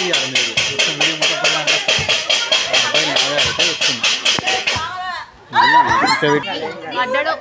తీయాలి మీరు మీరు మొత్తం మొబైల్ నాదే అయితే వస్తుంది అడ్డడు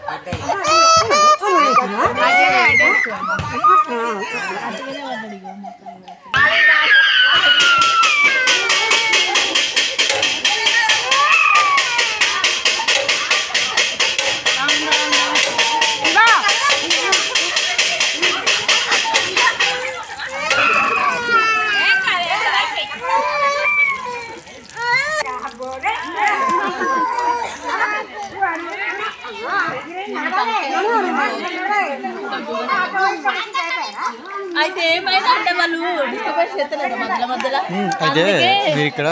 అయితే ఏమైనా అంటే వాళ్ళు డిస్టర్బెన్స్ చేస్తలేరు మధ్య మధ్యలో అయితే మీరు ఇక్కడ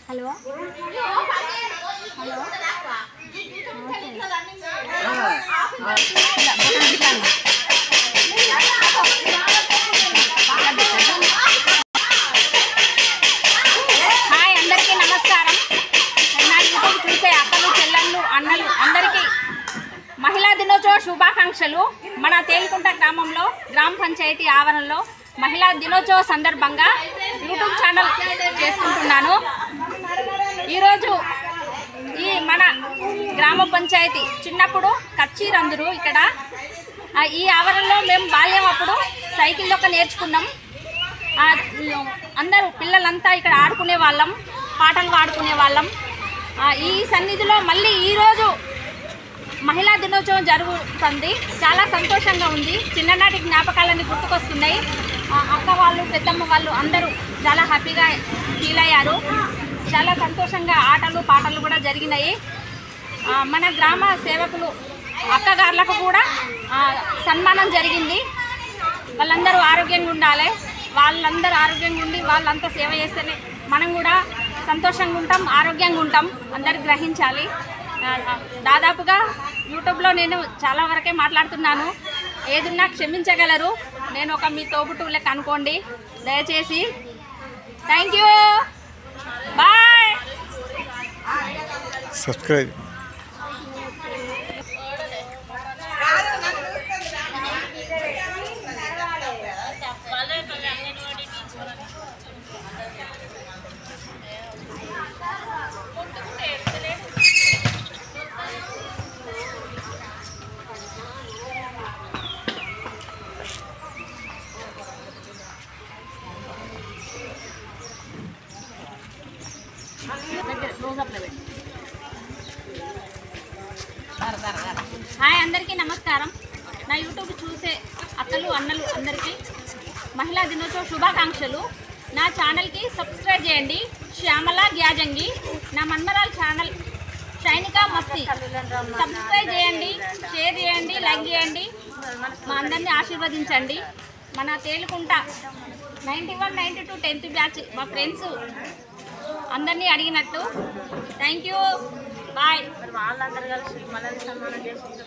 హలో హాయ్ అందరికీ నమస్కారం. నా యూట్యూబ్ చూసే అక్కలు చెల్లెళ్ళు అన్నలు అందరికీ మహిళా దినోత్సవ శుభాకాంక్షలు. మన తేలికుంట గ్రామంలో గ్రామ పంచాయతీ ఆవరణలో మహిళా దినోత్సవ సందర్భంగా యూట్యూబ్ ఛానల్ చేసుకుంటున్నాను. ఈరోజు ఈ మన గ్రామ పంచాయతీ చిన్నప్పుడు కచ్చిరందరూ ఇక్కడ ఈ ఆవరణలో మేము బాల్యం అప్పుడు సైకిల్ యొక్క నేర్చుకున్నాం. అందరూ పిల్లలంతా ఇక్కడ ఆడుకునే వాళ్ళం, పాటలు పాడుకునే వాళ్ళం. ఈ సన్నిధిలో మళ్ళీ ఈరోజు మహిళా దినోత్సవం జరుగుతుంది. చాలా సంతోషంగా ఉంది. చిన్ననాటి జ్ఞాపకాలన్నీ గుర్తుకొస్తున్నాయి. అక్క వాళ్ళు పెద్దమ్మ వాళ్ళు అందరూ చాలా హ్యాపీగా ఫీల్ అయ్యారు. చాలా సంతోషంగా ఆటలు పాటలు కూడా జరిగినాయి. మన గ్రామ సేవకులు అక్కగారులకు కూడా సన్మానం జరిగింది. వాళ్ళందరూ ఆరోగ్యంగా ఉండాలి. వాళ్ళందరూ ఆరోగ్యంగా ఉండి వాళ్ళంతా సేవ చేస్తేనే మనం కూడా సంతోషంగా ఉంటాం, ఆరోగ్యంగా ఉంటాం. అందరు గ్రహించాలి. దాదాపుగా యూట్యూబ్లో నేను చాలా వరకే మాట్లాడుతున్నాను. ఏదున్నా క్షమించగలరు. నేను ఒక మీ తోబుట్టు లెక్క అనుకోండి దయచేసి. Thank you, bye. Subscribe. Hi అందరికీ నమస్కారం. నా యూట్యూబ్ చూసే అక్కలు అన్నలు అందరికీ మహిళా దినోత్సవ శుభాకాంక్షలు. నా ఛానల్కి సబ్స్క్రైబ్ చేయండి. శ్యామల గ్యాజంగి నా మన్మరాల్ ఛానల్ షైనికా మస్తి. సబ్స్క్రైబ్ చేయండి, షేర్ చేయండి, లైక్ చేయండి. మా అందరినీ ఆశీర్వదించండి. మన తేలుకుంట 91, 92 10th బ్యాచ్ మా ఫ్రెండ్స్ అందరినీ అడిగినట్టు. Thank you, bye. వాళ్ళందరూ కలిసి మనల్ని సన్మానం చేసుకుంటూ